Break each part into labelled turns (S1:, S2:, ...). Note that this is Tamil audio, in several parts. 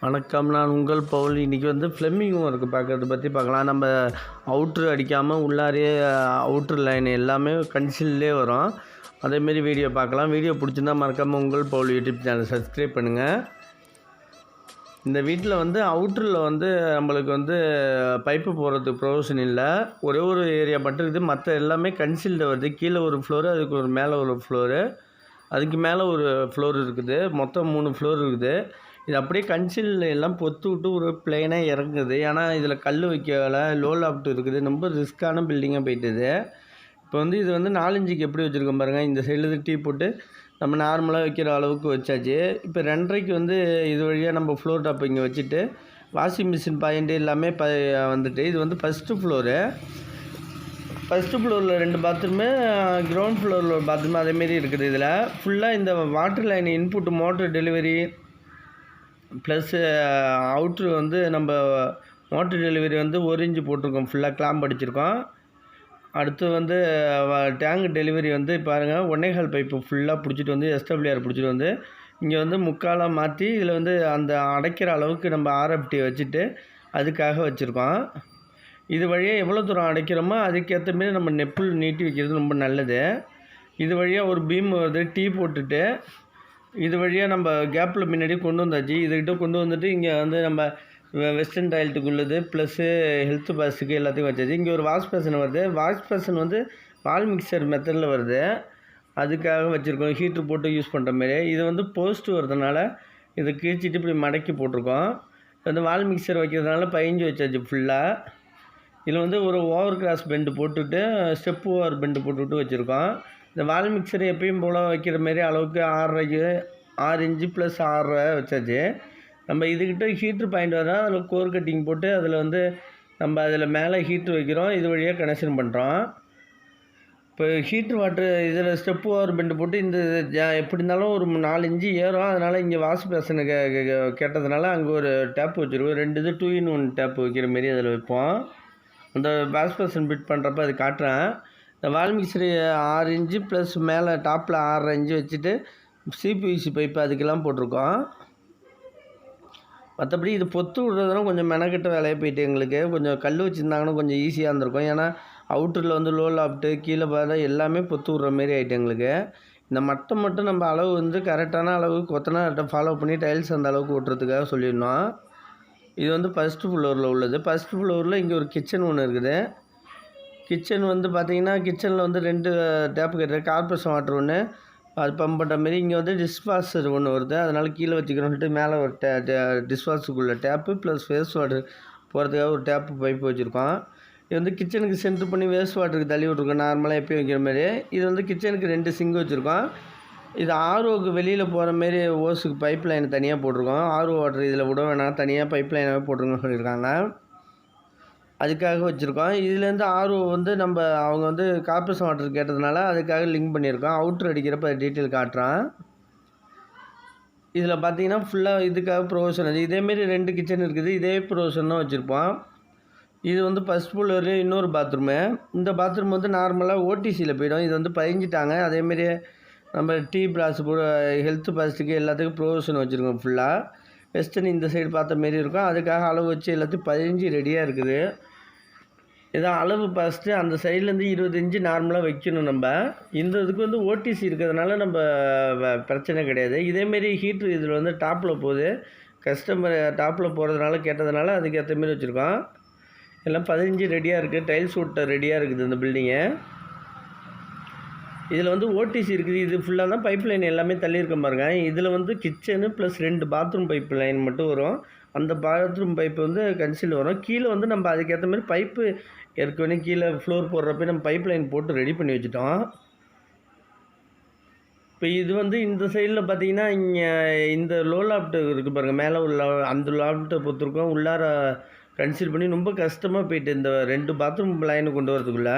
S1: வணக்கம். நான் உங்கள் பவுல். இன்றைக்கி வந்து ஃப்ளெமிங் ஒர்க் பார்க்குறத பற்றி பார்க்கலாம். நம்ம அவுட்ரு அடிக்காமல் உள்ளாரே அவுட்ரு லைன் எல்லாமே கன்சில்லே வரும். அதேமாரி வீடியோ பார்க்கலாம். வீடியோ பிடிச்சிருந்தால் மறக்காமல் உங்கள் பவுல் யூடியூப் சேனல் சப்ஸ்கிரைப் பண்ணுங்கள். இந்த வீட்டில் வந்து அவுட்ரில் வந்து நம்மளுக்கு வந்து பைப்பு போகிறதுக்கு ப்ரொவிஷன் இல்லை. ஒரே ஒரு ஏரியா மட்டும் இருக்குது. மற்ற எல்லாமே கன்சில்டு வருது. கீழே ஒரு ஃப்ளோரு, அதுக்கு ஒரு மேலே ஒரு ஃப்ளோரு, அதுக்கு மேலே ஒரு ஃப்ளோர் இருக்குது. மொத்தம் 3 ஃப்ளோர் இருக்குது. இது அப்படியே கன்சில் எல்லாம் பொத்து விட்டு ஒரு பிளெயினாக இறங்குது. ஏன்னா இதில் கல் வைக்கல, லோ லாஃப்ட் இருக்குது. ரொம்ப ரிஸ்க்கான பில்டிங்காக போயிட்டுது. இப்போ வந்து இது வந்து 4 இன்ச்சுக்கு எப்படி வச்சுருக்கோம் பாருங்கள். இந்த சைடில் டீ போட்டு நம்ம நார்மலாக வைக்கிற அளவுக்கு வச்சாச்சு. இப்போ 2.5க்கு வந்து இது வழியாக நம்ம ஃப்ளோர் டாப் இங்கே வச்சுட்டு வாஷிங் மிஷின் பாயிண்ட் எல்லாமே வந்துட்டு இது வந்து ஃபஸ்ட்டு ஃப்ளோரு. ஃபஸ்ட்டு ஃப்ளோரில் 2 பாத்ரூமு, கிரவுண்ட் ஃப்ளோரில் ஒரு பாத்ரூமு அதேமாரி இருக்குது. இதில் ஃபுல்லாக இந்த water line input motor delivery plus outer வந்து நம்ம மோட்ரு டெலிவரி வந்து 1 இன்ச்சு போட்டிருக்கோம். ஃபுல்லாக கிளாம்ப் அடிச்சிருக்கோம். அடுத்து வந்து டேங்க் டெலிவரி வந்து பாருங்கள் 1.25 பைப்பு ஃபுல்லாக பிடிச்சிட்டு வந்து SWR பிடிச்சிட்டு வந்து இங்கே வந்து முக்காலாக மாற்றி இதில் வந்து அந்த அடைக்கிற அளவுக்கு நம்ம RFT வச்சுட்டு அதுக்காக வச்சுருக்கோம். இது வழியாக எவ்வளோ தூரம் அடைக்கிறோமோ அதுக்கேற்ற மாரி நம்ம நெப்புள் நீட்டி வைக்கிறது ரொம்ப நல்லது. இது வழியாக ஒரு பீம் வருது, டீ போட்டுட்டு இது வழியாக நம்ம கேப்பில் முன்னாடி கொண்டு வந்தாச்சு. இதுக்கிட்ட கொண்டு வந்துட்டு இங்கே வந்து நம்ம வெஸ்டர்ன் டாய்லெட்டுக்குள்ளது ப்ளஸ்ஸு ஹெல்த் பாஸுக்கு எல்லாத்தையும் வச்சாச்சு. இங்கே ஒரு வாஷ் பேஷன் வருது. வாஷ் பேஷன் வந்து வால் மிக்சர் மெத்தடில் வருது. அதுக்காக வச்சுருக்கோம். ஹீட்ரு போட்டு யூஸ் பண்ணுற மாரி. இது வந்து போஸ்ட்டு வரதுனால இதை கிழிச்சிட்டு இப்படி மடக்கி போட்டிருக்கோம். வந்து வால் மிக்சர் வைக்கிறதுனால 15 வச்சாச்சு ஃபுல்லாக. இதில் வந்து ஒரு ஓவர் கிராஸ் பெண்டு போட்டுவிட்டு ஸ்டெப் ஓவர் பெண்டு போட்டுவிட்டு வச்சுருக்கோம். இந்த வால் மிக்சர் எப்பயும் போல் வைக்கிற மாரி அளவுக்கு 6 இன்ச்சு ப்ளஸ் 6 வச்சாச்சு. நம்ம இதுக்கிட்ட ஹீட்ரு பாயிண்ட் வரால் அதில் கோர் கட்டிங் போட்டு அதில் வந்து நம்ம அதில் மேலே ஹீட்ரு வைக்கிறோம். இது வழியாக கனெக்ஷன் பண்ணுறோம். இப்போ ஹீட்ரு வாட்ரு இதில் ஸ்டெப் ஓவர் பெண்டு போட்டு இந்த எப்படி இருந்தாலும் ஒரு 4 இன்ச்சு ஏறும். அதனால் இங்கே வாஷ் பேஷனு கேட்டதுனால அங்கே ஒரு டேப் வச்சுருக்கோம். 2 இது 2 in 1 டேப் வைக்கிற மாரி அதில் வைப்போம். அந்த வாஷ் பேஷன் ஃபிட் பண்ணுறப்ப அது காட்டுறேன். இந்த வால் மிக்சரு 6 இன்ச்சு ப்ளஸ் மேலே டாப்பில் 6.5 இன்ச்சு வச்சுட்டு CPVC பைப்பு அதுக்கெல்லாம் போட்டிருக்கோம். மற்றபடி இது பொத்து விடுறதுலாம் கொஞ்சம் மெனக்கெட்ட வேலையாக போயிட்டு எங்களுக்கு கொஞ்சம் கல் வச்சுருந்தாங்கன்னா கொஞ்சம் ஈஸியாக இருந்திருக்கும். ஏன்னா அவுட்டரில் வந்து லோ லாஃப்ட்டு கீழே பார்த்தா எல்லாமே பொத்து விட்ற மாரி ஆகிட்டு எங்களுக்கு. இந்த மட்டும் நம்ம அளவு வந்து கரெக்டான அளவு கொத்தனார்கிட்ட ஃபாலோ பண்ணி டைல்ஸ் அந்த அளவுக்கு ஓட்டுறதுக்காக சொல்லியிருந்தோம். இது வந்து ஃபஸ்ட்டு ஃப்ளோரில் உள்ளது. ஃபஸ்ட்டு ஃப்ளோரில் இங்கே ஒரு கிச்சன் ஒன்று இருக்குது. கிச்சன் வந்து பார்த்திங்கன்னா கிச்சனில் வந்து 2 டேப்பு கட்டுறது. கார்பரேஷன் வாட்டர் ஒன்று அது பம்ப் பண்ணுற மாரி. இங்கே வந்து டிஷ்வாஷர் ஒன்று வருது. அதனால் கீழே வச்சுக்கிறோன்னு சொல்லிட்டு மேலே ஒரு டிஷ்வாஷருக்குள்ள டேப்பு ப்ளஸ் வேஸ்ட் வாட்டர் போகிறதுக்காக ஒரு டேப்பு பைப்பு வச்சுருக்கோம். இது வந்து கிச்சனுக்கு சென்ட்ரு பண்ணி வேஸ்ட் வாட்டருக்கு தள்ளி விட்ருக்கோம். நார்மலாக எப்பயும் வைக்கிற மாதிரி. இது வந்து கிச்சனுக்கு 2 சிங்க் வச்சுருக்கோம். இது ROக்கு வெளியில் போகிற மாரி ஓஸுக்கு பைப் லைன் தனியாக போட்டிருக்கோம். RO வாட்டர் இதில் விட வேணாம், தனியாக பைப் லைனாகவே போட்டிருக்கோன்னு சொல்லியிருக்காங்க. அதுக்காக வச்சுருக்கோம். இதுலேருந்து RO வந்து நம்ம அவங்க வந்து கார்பரேஷன் வாட்டர் கேட்டதுனால அதுக்காக லிங்க் பண்ணியிருக்கோம். அவுட்ரு அடிக்கிறப்ப அது டீட்டெயில் காட்டுறேன். இதில் பார்த்தீங்கன்னா ஃபுல்லாக இதுக்காக ப்ரொவிஷன் அது. இதேமாரி 2 கிச்சன் இருக்குது. இதே ப்ரொவிஷன் தான் வச்சுருப்போம். இது வந்து ஃபஸ்ட் ஃப்ளோர்லேயே இன்னொரு பாத்ரூமு. இந்த பாத்ரூம் வந்து நார்மலாக OTCயில் போயிடும். இது வந்து பதிஞ்சிட்டாங்க. அதேமாரி நம்ம டீ பிளாஸ் ஹெல்த் பாஸுக்கு எல்லாத்துக்கும் ப்ரொவிஷன் வச்சுருக்கோம் ஃபுல்லாக. வெஸ்டர்ன் இந்த சைடு பார்த்த மாரி இருக்கும். அதுக்காக அளவு வச்சு எல்லாத்தையும் 15 ரெடியாக இருக்குது. இதான் அளவு ஃபஸ்ட்டு அந்த சைட்லேருந்து 20 இன்ச்சு நார்மலாக வைக்கணும். நம்ம இந்த இதுக்கு வந்து OTC இருக்கிறதுனால நம்ம பிரச்சனை கிடையாது. இதேமாரி ஹீட்ரு இதில் வந்து டாப்பில் போகுது. கஸ்டமர் டாப்பில் போகிறதுனால கேட்டதுனால அதுக்கேற்ற மாரி வச்சுருக்கோம். எல்லாம் 15 ரெடியாக இருக்குது. டைல்ஸ் ஓட்ட ரெடியாக இருக்குது இந்த பில்டிங்கு. இதில் வந்து OTC இருக்குது. இது ஃபுல்லாக தான் பைப் லைன் எல்லாமே தள்ளியிருக்க பாருங்க. இதில் வந்து kitchen plus 2 bathroom pipe line மட்டும் வரும். அந்த பாத்ரூம் பைப்பு வந்து கன்சில் வரும். கீழே வந்து நம்ம அதுக்கேற்ற மாதிரி பைப்பு ஏற்கனவே கீழே ஃப்ளோர் போடுறப்ப நம்ம பைப் லைன் போட்டு ரெடி பண்ணி வச்சுட்டோம். இப்போ இது வந்து இந்த சைடில் பார்த்தீங்கன்னா இங்கே இந்த லோ லாஃப்ட்டு இருக்குது பாருங்கள். மேலே உள்ள அந்த லாஃப்ட்டை பொறுத்திருக்கோம். உள்ளார கன்சில் பண்ணி ரொம்ப கஷ்டமாக போயிட்டு இந்த 2 பாத்ரூம் லைனை கொண்டு வரதுக்குள்ளே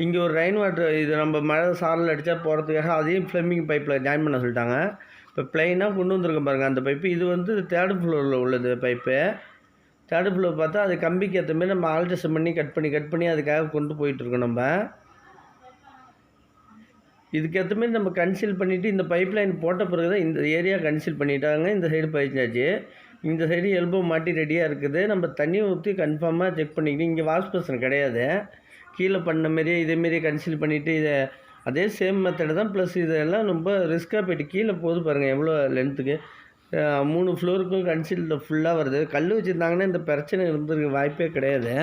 S1: இங்கே ஒரு ரெயின் வாட்டர் இது நம்ம மழை சாரல் அடித்தா போகிறதுக்காக அதையும் ஃப்ளம்பிங் பைப்பில் ஜாயின் பண்ண சொல்லிட்டாங்க. இப்போ ப்ளைனாக கொண்டு வந்திருக்கோம் பாருங்கள் அந்த பைப்பு. இது வந்து 3rd ஃப்ளோரில் உள்ளது பைப்பு. 3rd ஃப்ளோர் பார்த்தா அது கம்பிக்கு ஏற்ற மாதிரி நம்ம ஆல்ட்ரேஷன் பண்ணி கட் பண்ணி அதுக்காக கொண்டு போயிட்டுருக்கோம். நம்ம இதுக்கேற்ற மாதிரி நம்ம கன்சில் பண்ணிவிட்டு இந்த பைப் லைன் போட்ட பிறகு தான் இந்த ஏரியா கன்சில் பண்ணிட்டாங்க. இந்த சைடு பயிற்சாச்சு. இந்த சைடு எல்போ மாட்டி ரெடியாக இருக்குது. நம்ம தண்ணி ஊற்றி கன்ஃபார்மாக செக் பண்ணிக்கணும். இங்கே வாஷ் பேஷன் கிடையாது. கீழே பண்ண மாரியே இதேமாரி கன்சீல் பண்ணிவிட்டு இதை அதே சேம் மெத்தடு தான். ப்ளஸ் இதெல்லாம் ரொம்ப ரிஸ்க்காக போய்ட்டு கீழே போகுது பாருங்கள் எவ்வளோ லென்த்துக்கு. 3 ஃப்ளோருக்கும் கன்சீல் ஃபுல்லாக வருது. கல் வச்சுருந்தாங்கன்னா இந்த பிரச்சனை இருந்திருக்க வாய்ப்பே கிடையாது.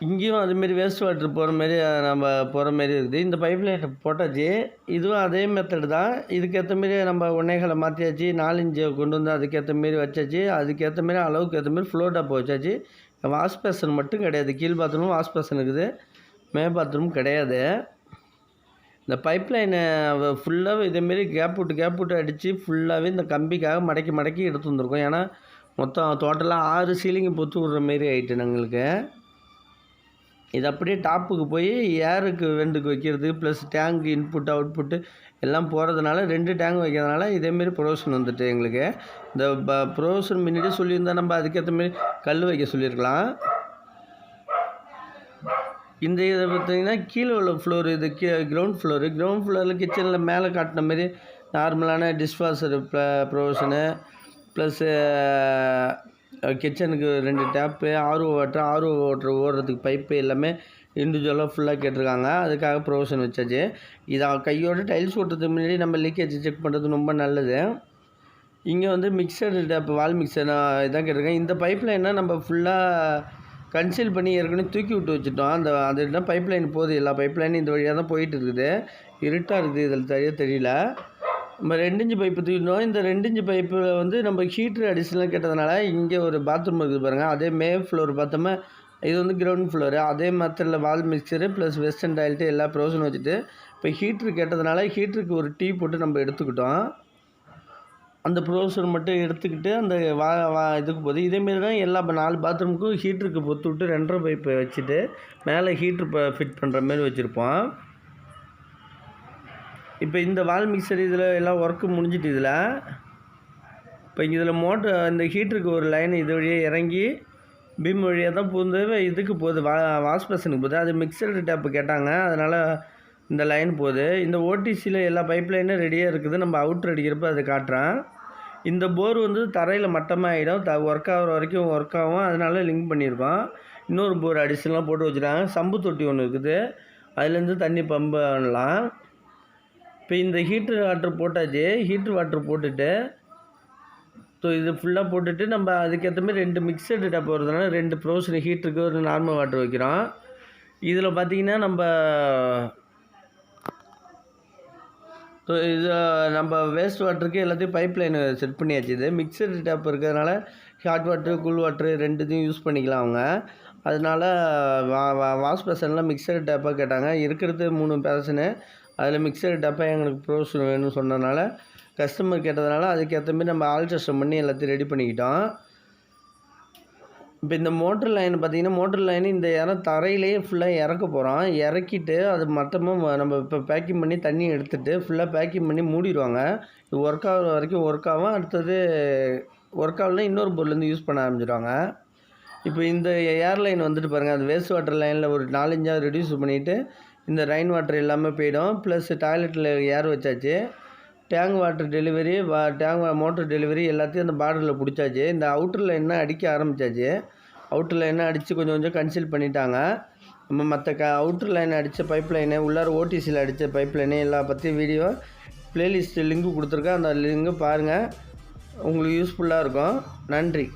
S1: இங்கேயும் அதுமாரி வேஸ்ட் வாட்டர் போகிற மாரி நம்ம போகிற மாரி இருக்குது. இந்த பைப் லைன் போட்டாச்சு. இதுவும் அதே மெத்தடு தான். இதுக்கேற்ற மாரி நம்ம ஒன்னேகாலை மாற்றியாச்சு. 4 இன்ச்சை கொண்டு வந்து அதுக்கேற்ற மாரி வச்சாச்சு. அதுக்கேற்ற மாரி அளவுக்கு ஏற்ற மாரி ஃப்ளோ டாப் வச்சாச்சு. வாஷ் பேஷன் மட்டும் கிடையாது. கீழ் பாத்ரூமும் வாஷ் பேஷன் இருக்குது, மே பாத்ரூம் கிடையாது. இந்த பைப் லைனை ஃபுல்லாகவே இதேமாரி கேப் விட்டு அடித்து ஃபுல்லாகவே இந்த கம்பிக்காக மடக்கி எடுத்து வந்திருக்கோம். ஏன்னா மொத்தம் டோட்டலாக 6 சீலிங்கு பொத்து விட்ற மாரி ஆகிட்டு எங்களுக்கு. இது அப்படியே டாப்புக்கு போய் ஏருக்கு வெண்டுக்கு வைக்கிறது ப்ளஸ் டேங்க் இன்புட்டு அவுட்புட்டு எல்லாம் போகிறதுனால 2 டேங்க் வைக்கிறதுனால இதேமாரி ப்ரொவிஷன் வந்துட்டு எங்களுக்கு. இந்த ப்ரொவிஷன் முன்னாடியே சொல்லியிருந்தால் நம்ம அதுக்கேற்ற மாரி கல் வைக்க சொல்லியிருக்கலாம். இந்த இதை பார்த்திங்கன்னா கீழே உள்ள ஃப்ளோரு, இது கிரவுண்ட் ஃப்ளோரில் கிச்சனில் மேலே காட்டின மாரி நார்மலான டிஷ்வாஷர் ப்ரொவிஷனு ப்ளஸ்ஸு கிச்சனுக்கு 2 டேப்பு, ஆர்ஓ வாட்டர் ஓடுறதுக்கு பைப்பு எல்லாமே இண்டிவிஜுவலாக ஃபுல்லாக கேட்டிருக்காங்க. அதுக்காக ப்ரொவிஷன் வச்சாச்சு. இதை கையோடு டைல்ஸ் ஓட்டுறதுக்கு முன்னாடி நம்ம லீக்கேஜ் செக் பண்ணுறது ரொம்ப நல்லது. இங்கே வந்து மிக்சர் டேப் வால் மிக்சர் இதான் கேட்டிருக்கேன். இந்த பைப் லைனை நம்ம ஃபுல்லாக கன்சீல் பண்ணி ஏற்கனவே தூக்கி விட்டு வச்சுட்டோம். அது என்ன பைப் லைன் போகுது, எல்லா பைப் லைனும் இந்த வழியாக தான் போயிட்டு இருக்குது. இருட்டாக இருக்குது, இதில் தெரியல. நம்ம 2 இன்ச்சு பைப்பு தூக்கிட்டோம். இந்த 2 இன்ச்சு பைப்பில் வந்து நம்ம ஹீட்ரு அடிஷனலாக கேட்டதுனால இங்கே ஒரு பாத்ரூம் இருக்குது பாருங்கள். அதே மே ஃப்ளோர் பார்த்தோமா, இது வந்து கிரவுண்ட் ஃப்ளோரு. அதே மெத்தடில் வால் மிக்சரு ப்ளஸ் வெஸ்டர்ன் டாய்லெட்டு எல்லா ப்ரொவிஷன் வச்சுட்டு இப்போ ஹீட்ரு கேட்டதுனால ஹீட்டருக்கு ஒரு டீ போட்டு நம்ம எடுத்துக்கிட்டோம். அந்த ப்ரொவிஷன் மட்டும் எடுத்துக்கிட்டு அந்த இதுக்கு போகுது. இதேமாரி தான் எல்லா 4 பாத்ரூமுக்கும் ஹீட்டருக்கு பொத்து விட்டு 2.5 பைப்பை வச்சுட்டு மேலே ஹீட்ரு ஃபிட் பண்ணுற மாரி வச்சுருப்போம். இப்போ இந்த வால் மிக்சர் இதில் எல்லாம் ஒர்க்கு முடிஞ்சிட்டு இதில் இப்போ இதில் இந்த ஹீட்டருக்கு ஒரு லைன் இது வழியாக இறங்கி பீம் வழியாக தான் பூந்து இதுக்கு போகுது, வாஷ் பேஷனுக்கு போகுது. அது மிக்சர் டேப்பு கேட்டாங்க, அதனால் இந்த லைன் போகுது. இந்த ஓடிசியில் எல்லா பைப் லைனும் ரெடியாக இருக்குது. நம்ம அவுட்ரு அடிக்கிறப்ப அதை காட்டுறேன். இந்த போர் வந்து தரையில் மட்டமாக ஆகிடும், ஒர்க் ஆகிற வரைக்கும் ஒர்க் ஆகும். அதனால லிங்க் பண்ணியிருக்கோம். இன்னொரு போர் அடிஷனலாக போட்டு வச்சுட்டாங்க. சம்பு தொட்டி ஒன்று இருக்குது, அதுலேருந்து தண்ணி பம்பு பண்ணலாம். இப்போ இந்த ஹீட்ரு வாட்டர் போட்டாச்சு. ஹீட்ரு வாட்டர் போட்டுட்டு ஸோ இது ஃபுல்லாக போட்டுட்டு நம்ம அதுக்கேற்ற மாதிரி 2 மிக்சடு டேப் வருதுனால 2 ப்ரொவிஷன் ஹீட்டருக்கு ஒரு நார்மல் வாட்டர் வைக்கிறோம். இதில் பார்த்திங்கன்னா நம்ம வேஸ்ட் வாட்டருக்கு எல்லாத்தையும் பைப் லைன் செட் பண்ணியாச்சு. இது மிக்சடு டேப் இருக்கிறதுனால ஹாட் வாட்ரு கூல் வாட்ரு 2த்தையும் யூஸ் பண்ணிக்கலாம் அவங்க. அதனால் வாஷ் பேஷன்லாம் மிக்சடு டேப்பாக கேட்டாங்க. இருக்கிறது 3 பேஷனு, அதில் மிக்சடு டேப்பாக எங்களுக்கு ப்ரொவிஷன் வேணும்னு சொன்னதுனால கஸ்டமர் கேட்டதுனால அதுக்கேற்ற மாதிரி நம்ம ஆல்ட்ரேஷன் பண்ணி எல்லாத்தையும் ரெடி பண்ணிக்கிட்டோம். இப்போ இந்த மோட்ரு லைன் பார்த்திங்கன்னா, மோட்ரு லைன் இந்த தரையிலேயே ஃபுல்லாக இறக்க போகிறோம். இறக்கிட்டு அது மொத்தமாக நம்ம இப்போ பேக்கிங் பண்ணி தண்ணி எடுத்துகிட்டு ஃபுல்லாக பேக்கிங் பண்ணி மூடிடுவாங்க. இது ஒர்க் ஆகிற வரைக்கும் ஒர்க் ஆகும். அடுத்தது ஒர்க் ஆகலைன்னா இன்னொரு பொருள்லேருந்து யூஸ் பண்ண ஆரம்பிச்சிடுவாங்க. இப்போ இந்த ஏர் லைன் வந்துட்டு பாருங்கள், அந்த வேஸ்ட் வாட்டர் லைனில் ஒரு 4 இன்ச்சாக ரெடியூஸ் பண்ணிவிட்டு இந்த ரெயின் வாட்டர் எல்லாமே போயிடும். ப்ளஸ் டாய்லெட்டில் ஏர் வச்சாச்சு. Tank water delivery, tank motor delivery எல்லாத்தையும் அந்த பார்டரில் பிடிச்சாச்சு. இந்த அவுட்டரில் என்ன அடிக்க ஆரம்பித்தாச்சு. அவுட்டர் லைனை அடித்து கொஞ்சம் கன்சீல் பண்ணிட்டாங்க. நம்ம மற்ற அவுட்டர் லைன் அடித்த பைப் லைனு, உள்ளார ஓடிசியில் அடித்த பைப் லைனு எல்லாம் பற்றி வீடியோ ப்ளேலிஸ்ட்டு லிங்க்கு கொடுத்துருக்கேன். அந்த லிங்க்கு பாருங்கள், உங்களுக்கு யூஸ்ஃபுல்லாக இருக்கும். நன்றி.